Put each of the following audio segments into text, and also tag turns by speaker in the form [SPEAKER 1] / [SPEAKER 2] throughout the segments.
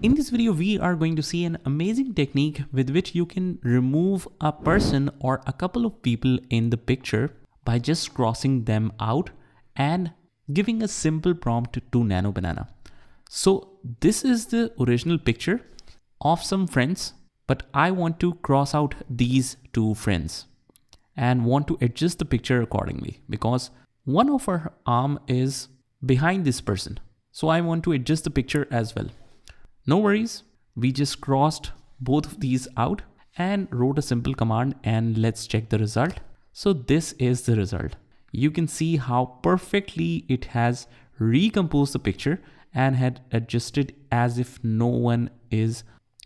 [SPEAKER 1] In this video, we are going to see an amazing technique with which you can remove a person or a couple of people in the picture by just crossing them out and giving a simple prompt to Nano Banana. So this is the original picture of some friends, but I want to cross out these two friends and want to adjust the picture accordingly because one of our arm is behind this person. So I want to adjust the picture as well. No worries, we just crossed both of these out and wrote a simple command, and let's check the result. So this is the result. You can see how perfectly it has recomposed the picture and had adjusted as if no one is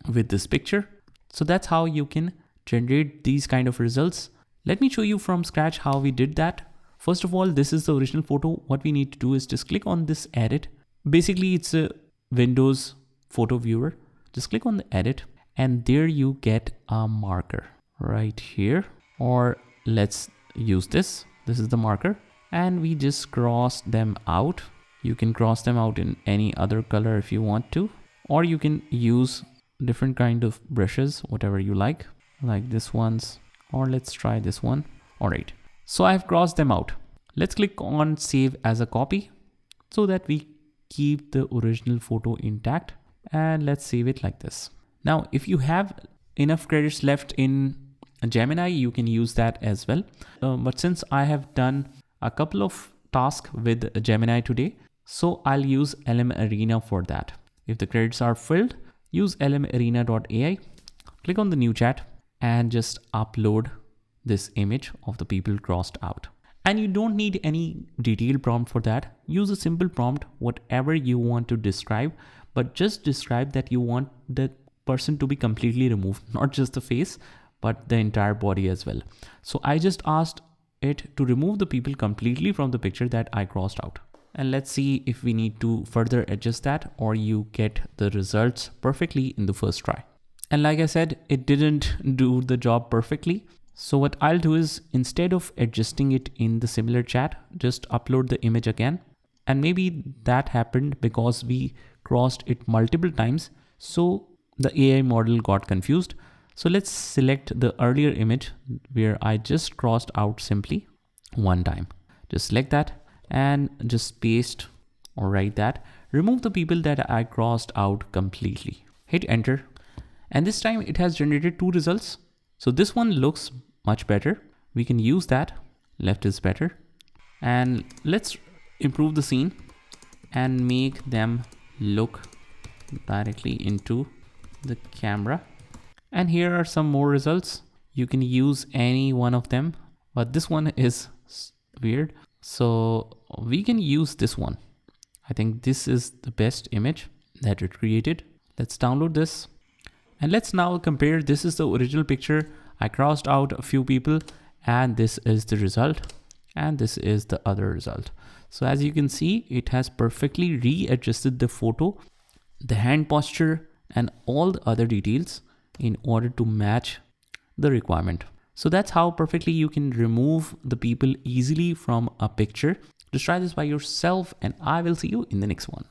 [SPEAKER 1] with this picture. So that's how you can generate these kind of results. Let me show you from scratch how we did that. First of all, this is the original photo. What we need to do is just click on this edit. Basically, it's a Windows photo viewer. Just click on the edit and there you get a marker right here, or let's use this. This is the marker and we just cross them out. You can cross them out in any other color if you want to, or you can use different kind of brushes, whatever you like this ones, or let's try this one. All right, so I've crossed them out. Let's click on save as a copy so that we keep the original photo intact, and let's save it like this. Now, if you have enough credits left in Gemini, you can use that as well. But since I have done a couple of tasks with Gemini today, so I'll use LM Arena for that. If the credits are filled, use lmarena.ai, click on the new chat and just upload this image of the people crossed out. And you don't need any detailed prompt for that. Use a simple prompt, whatever you want to describe, but just describe that you want the person to be completely removed, not just the face, but the entire body as well. So I just asked it to remove the people completely from the picture that I crossed out. And let's see if we need to further adjust that, or you get the results perfectly in the first try. And like I said, it didn't do the job perfectly. So what I'll do is, instead of adjusting it in the similar chat, just upload the image again. And maybe that happened because we crossed it multiple times, so the AI model got confused. So let's select the earlier image where I just crossed out simply one time. Just select that and just paste or write that. Remove the people that I crossed out completely. Hit enter. And this time it has generated two results. So this one looks much better. We can use that. Left is better. And let's improve the scene and make them look directly into the camera. And here are some more results. You can use any one of them, but this one is weird, so we can use this one. I think this is the best image that it created. Let's download this and let's now compare. This is the original picture. I crossed out a few people and this is the result, and this is the other result. So as you can see, it has perfectly readjusted the photo, the hand posture, and all the other details in order to match the requirement. So that's how perfectly you can remove the people easily from a picture. Just try this by yourself and I will see you in the next one.